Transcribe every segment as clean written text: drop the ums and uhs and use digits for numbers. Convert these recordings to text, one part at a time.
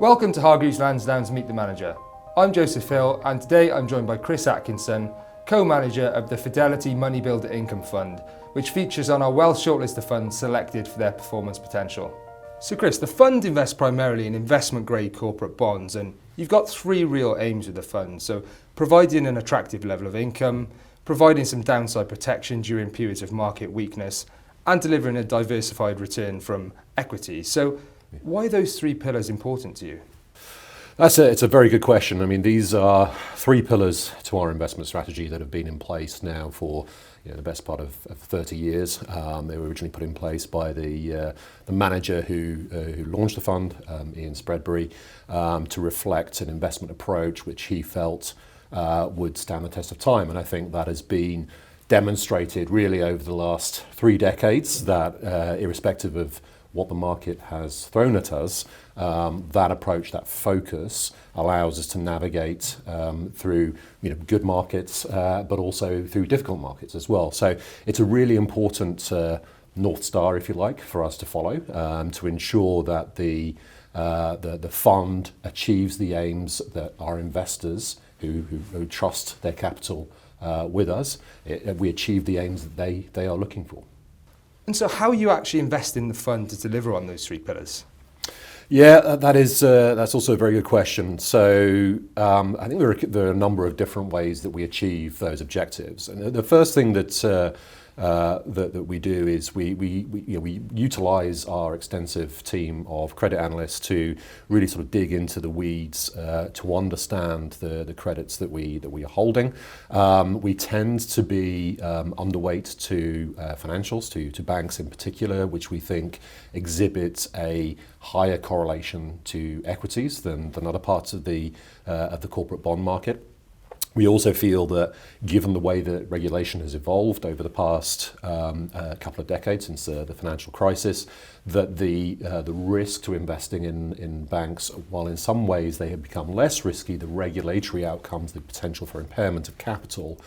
Welcome to Hargreaves Lansdown's Meet the Manager. I'm Joseph Hill, and today I'm joined by Kris Atkinson, co-manager of the Fidelity Moneybuilder Income Fund, which features on our wealth shortlist of funds selected for their performance potential. So Kris, the fund invests primarily in investment-grade corporate bonds, and you've got three real aims with the fund. So providing an attractive level of income, providing some downside protection during periods of market weakness, and delivering a diversified return from equities. So why are those three pillars important to you? It's a very good question. I mean, these are three pillars to our investment strategy that have been in place now for the best part of 30 years. They were originally put in place by the manager who launched the fund, Ian Spreadbury, to reflect an investment approach which he felt would stand the test of time. And I think that has been demonstrated really over the last 3 decades, that irrespective of what the market has thrown at us, that approach, that focus, allows us to navigate through good markets, but also through difficult markets as well. So it's a really important North Star, if you like, for us to follow, to ensure that the fund achieves the aims that our investors who trust their capital with us, we achieve the aims that they are looking for. And so how you actually invest in the fund to deliver on those three pillars? Yeah, that's also a very good question. So I think there are a number of different ways that we achieve those objectives. And the first thing that we do is we utilize our extensive team of credit analysts to really sort of dig into the weeds to understand the credits that we are holding. We tend to be underweight to financials, to banks in particular, which we think exhibit a higher correlation to equities than other parts of the corporate bond market. We also feel that, given the way that regulation has evolved over the past couple of decades since the financial crisis, that the risk to investing in banks, while in some ways they have become less risky, the regulatory outcomes, the potential for impairment of capital,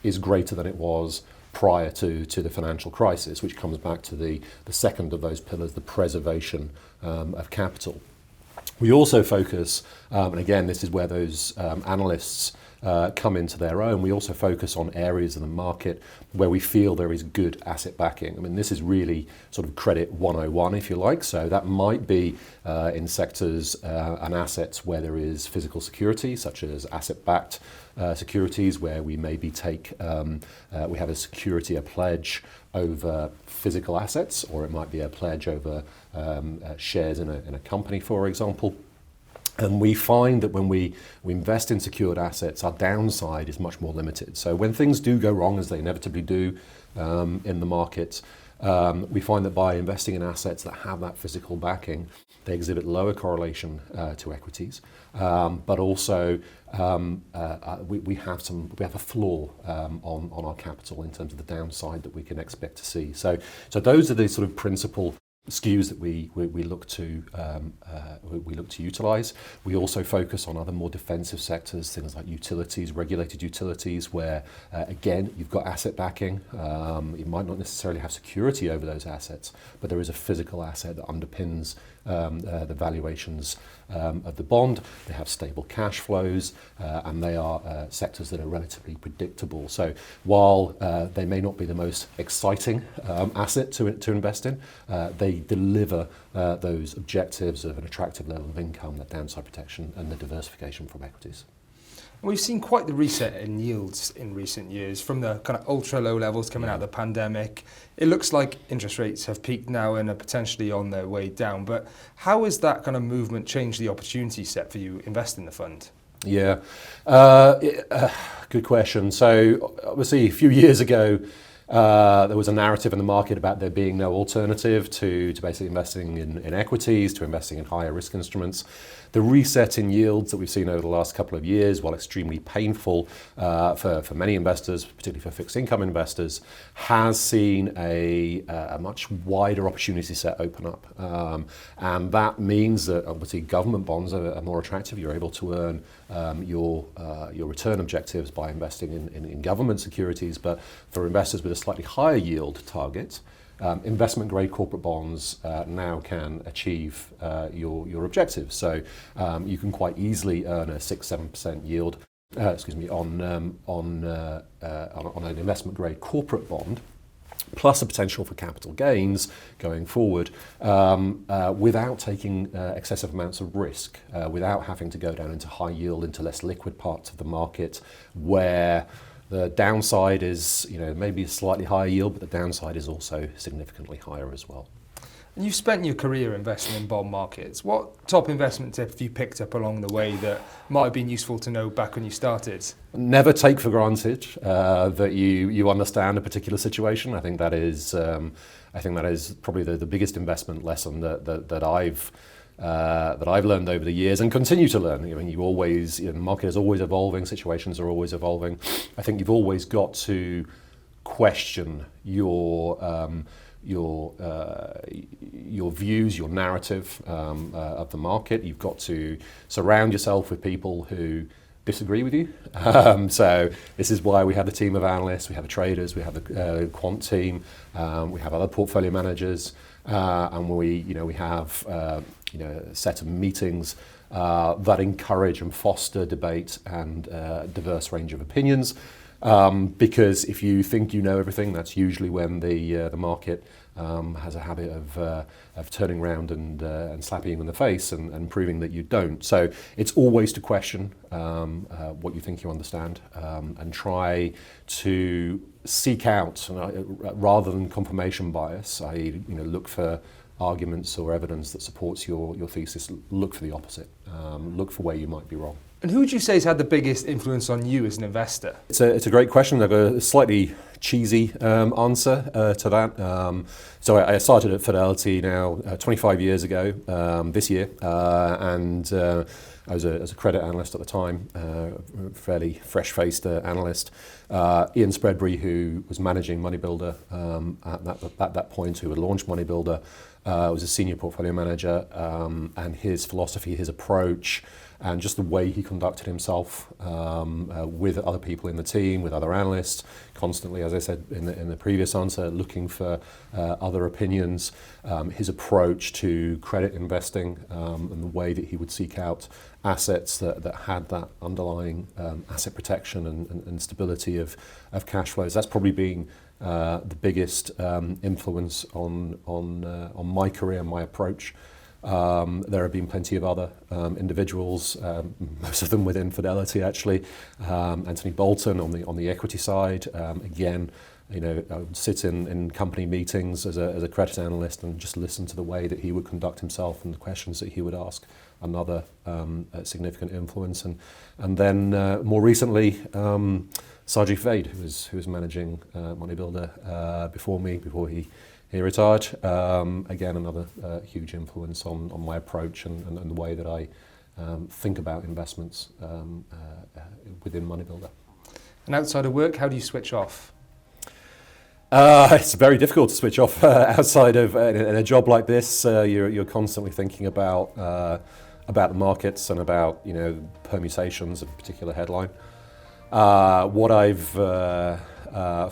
is greater than it was prior to the financial crisis, which comes back to the second of those pillars, the preservation of capital. We also focus, and again, this is where those analysts come into their own, we also focus on areas of the market where we feel there is good asset backing. I mean, this is really sort of credit 101, if you like. So that might be in sectors and assets where there is physical security, such as asset-backed securities, where we maybe we have a security, a pledge over physical assets, or it might be a pledge over shares in a company, for example. And we find that when we invest in secured assets, our downside is much more limited. So when things do go wrong, as they inevitably do in the markets, we find that by investing in assets that have that physical backing, they exhibit lower correlation to equities, but also we have a floor on our capital in terms of the downside that we can expect to see. So those are the sort of principal skews that we look to utilize. We also focus on other more defensive sectors, things like utilities, regulated utilities, where again you've got asset backing. You might not necessarily have security over those assets, but there is a physical asset that underpins the valuations of the bond. They have stable cash flows, and they are sectors that are relatively predictable. So while they may not be the most exciting asset to invest in, they deliver those objectives of an attractive level of income, that downside protection, and the diversification from equities. We've seen quite the reset in yields in recent years, from the kind of ultra low levels coming out of the pandemic. It looks like interest rates have peaked now and are potentially on their way down. But how has that kind of movement changed the opportunity set for you investing in the fund? Yeah, good question. So obviously a few years ago, there was a narrative in the market about there being no alternative to basically investing in equities, to investing in higher risk instruments. The reset in yields that we've seen over the last couple of years, while extremely painful for many investors, particularly for fixed income investors, has seen a much wider opportunity set open up. And that means that obviously government bonds are more attractive. You're able to earn your return objectives by investing in government securities, but for investors with a slightly higher yield target, investment grade corporate bonds now can achieve your objectives. So you can quite easily earn a 6-7% yield. On an investment grade corporate bond, plus a potential for capital gains going forward, without taking excessive amounts of risk, without having to go down into high yield, into less liquid parts of the market, where the downside is, maybe a slightly higher yield, but the downside is also significantly higher as well. And you've spent your career investing in bond markets. What top investment tip have you picked up along the way that might have been useful to know back when you started? Never take for granted that you understand a particular situation. I think that is probably the biggest investment lesson that I've learned over the years and continue to learn. The market is always evolving, situations are always evolving. I think you've always got to question your views, your narrative of the market. You've got to surround yourself with people who disagree with you. So this is why we have a team of analysts, we have traders, we have a quant team, we have other portfolio managers, and we have a set of meetings that encourage and foster debate and a diverse range of opinions. Because if you think you know everything, that's usually when the market has a habit of turning around and slapping you in the face and proving that you don't. So it's always to question what you think you understand, and try to seek out, rather than confirmation bias, i.e., look for arguments or evidence that supports your thesis. Look for the opposite. Look for where you might be wrong. And who would you say has had the biggest influence on you as an investor? It's a great question. I've got a slightly cheesy answer to that. So I started at Fidelity now 25 years ago this year, and I was a credit analyst at the time, fairly fresh-faced analyst. Ian Spreadbury, who was managing Moneybuilder at that point, who had launched Moneybuilder, was a senior portfolio manager, and his philosophy, his approach, and just the way he conducted himself with other people in the team, with other analysts, constantly, as I said in the previous answer, looking for other opinions, his approach to credit investing, and the way that he would seek out assets that had that underlying asset protection and stability of cash flows. That's probably been the biggest influence on my career and my approach. There have been plenty of other individuals, most of them within Fidelity actually. Anthony Bolton on the equity side. Again, I would sit in company meetings as a credit analyst and just listen to the way that he would conduct himself and the questions that he would ask. Another significant influence. And then more recently, Sajid Vaid, who was managing Moneybuilder before he retired. Again, another huge influence on my approach and the way that I think about investments within Moneybuilder. And outside of work, how do you switch off? It's very difficult to switch off outside of in a job like this. You're constantly thinking about the markets and about permutations of a particular headline. What I've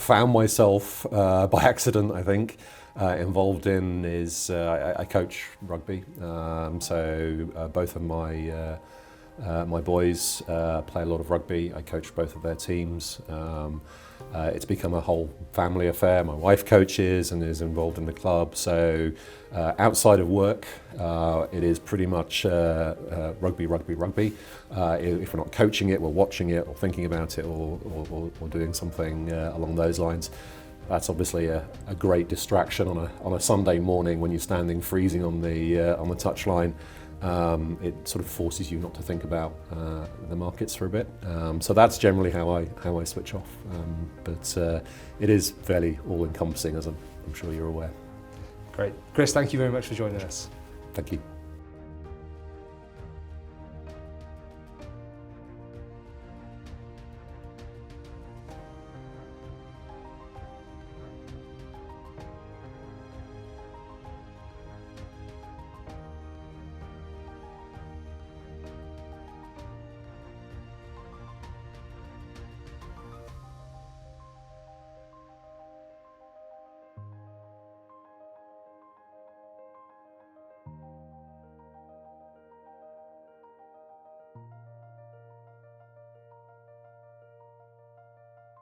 found myself by accident, I think, involved in is I coach rugby. So both of my boys play a lot of rugby. I coach both of their teams. It's become a whole family affair. My wife coaches and is involved in the club. So outside of work, it is pretty much rugby. If we're not coaching it, we're watching it or thinking about it or doing something along those lines. That's obviously a great distraction on a Sunday morning when you're standing freezing on the touchline. It sort of forces you not to think about the markets for a bit. So that's generally how I switch off. But it is fairly all-encompassing, as I'm sure you're aware. Great. Kris, thank you very much for joining us. Thank you.